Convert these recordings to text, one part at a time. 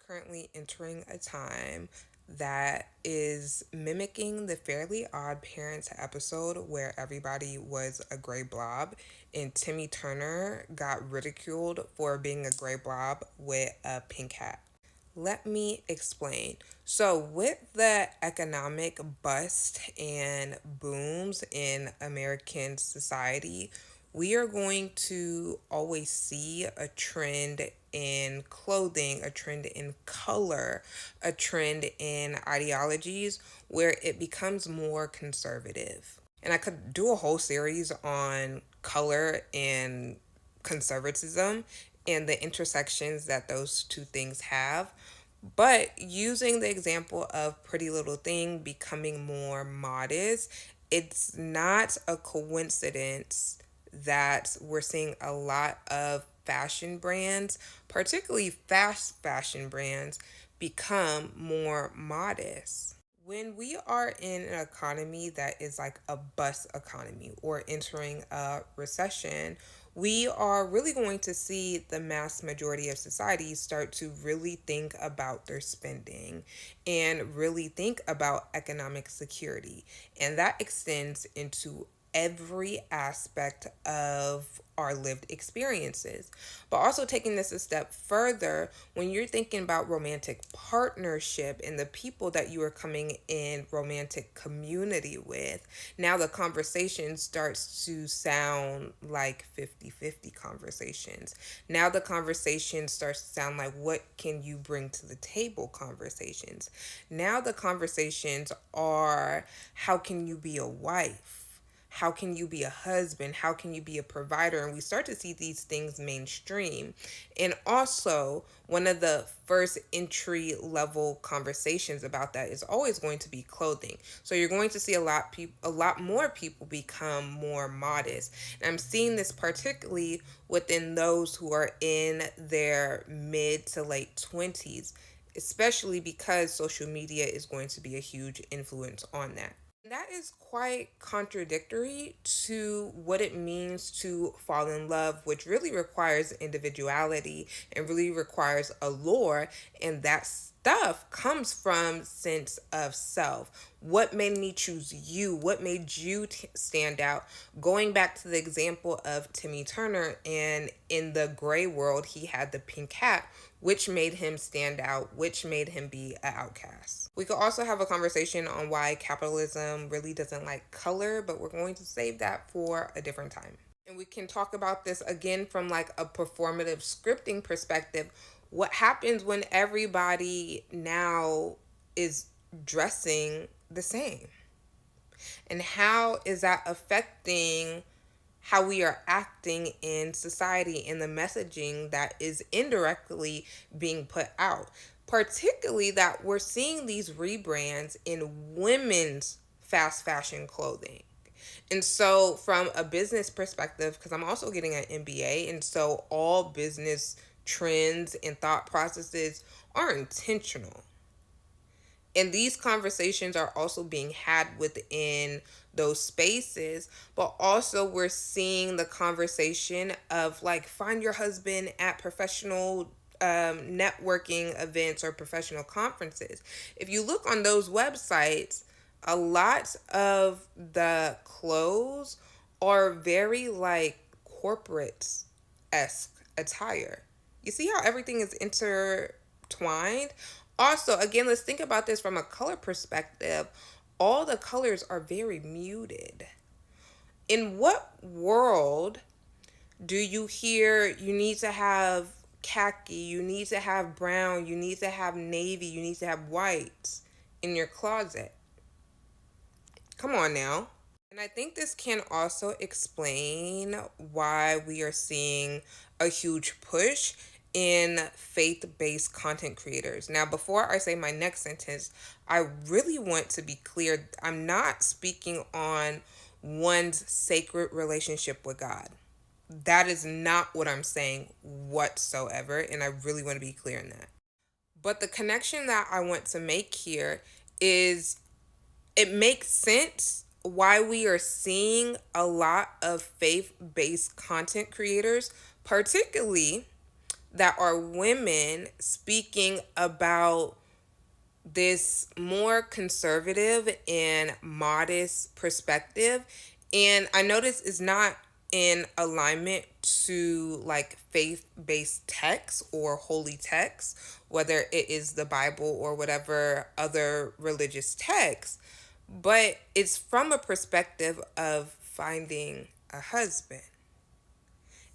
currently entering a time that is mimicking the Fairly Odd Parents episode where everybody was a gray blob, and Timmy Turner got ridiculed for being a gray blob with a pink hat. Let me explain. So, with the economic bust and booms in American society, we are going to always see a trend in clothing, a trend in color, a trend in ideologies where it becomes more conservative. And I could do a whole series on color and conservatism and the intersections that those two things have. But using the example of Pretty Little Thing becoming more modest, it's not a coincidence that we're seeing a lot of fashion brands, particularly fast fashion brands, become more modest. When we are in an economy that is like a bust economy or entering a recession, we are really going to see the mass majority of society start to really think about their spending and really think about economic security. And that extends into every aspect of our lived experiences. But also taking this a step further, when you're thinking about romantic partnership and the people that you are coming in romantic community with, now the conversation starts to sound like 50-50 conversations. Now the conversation starts to sound like what can you bring to the table conversations. Now the conversations are how can you be a wife? How can you be a husband? How can you be a provider? And we start to see these things mainstream. And also, one of the first entry level conversations about that is always going to be clothing. So you're going to see a lot more people become more modest. And I'm seeing this particularly within those who are in their mid to late 20s, especially because social media is going to be a huge influence on that. That is quite contradictory to what it means to fall in love, which really requires individuality and really requires allure. And that stuff comes from sense of self. What made me choose you? What made you stand out? Going back to the example of Timmy Turner, and in the gray world, he had the pink hat, which made him stand out, which made him be an outcast. We could also have a conversation on why capitalism really doesn't like color, but we're going to save that for a different time. And we can talk about this again from like a performative scripting perspective. What happens when everybody now is dressing the same? And how is that affecting how we are acting in society and the messaging that is indirectly being put out? Particularly that we're seeing these rebrands in women's fast fashion clothing. And so, from a business perspective, because I'm also getting an MBA, and so all business trends and thought processes are intentional. And these conversations are also being had within those spaces, but also we're seeing the conversation of like find your husband at professional networking events or professional conferences. If you look on those websites, a lot of the clothes are very like corporate esque attire. You see how everything is intertwined? Also, again, let's think about this from a color perspective. All the colors are very muted. In what world do you hear you need to have khaki, you need to have brown, you need to have navy, you need to have white in your closet? Come on now. And I think this can also explain why we are seeing a huge push in faith based content creators. Now, before I say my next sentence, I really want to be clear. I'm not speaking on one's sacred relationship with God. That is not what I'm saying whatsoever. And I really want to be clear in that. But the connection that I want to make here is it makes sense why we are seeing a lot of faith based content creators, particularly that are women speaking about this more conservative and modest perspective. And I notice it's not in alignment to like faith-based texts or holy texts, whether it is the Bible or whatever other religious text, but it's from a perspective of finding a husband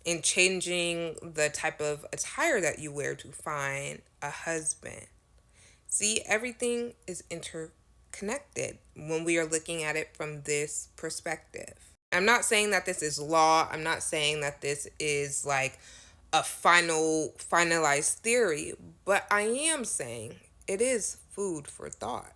and changing the type of attire that you wear to find a husband. See, everything is interconnected when we are looking at it from this perspective. I'm not saying that this is law. I'm not saying that this is like a finalized theory, but I am saying it is food for thought.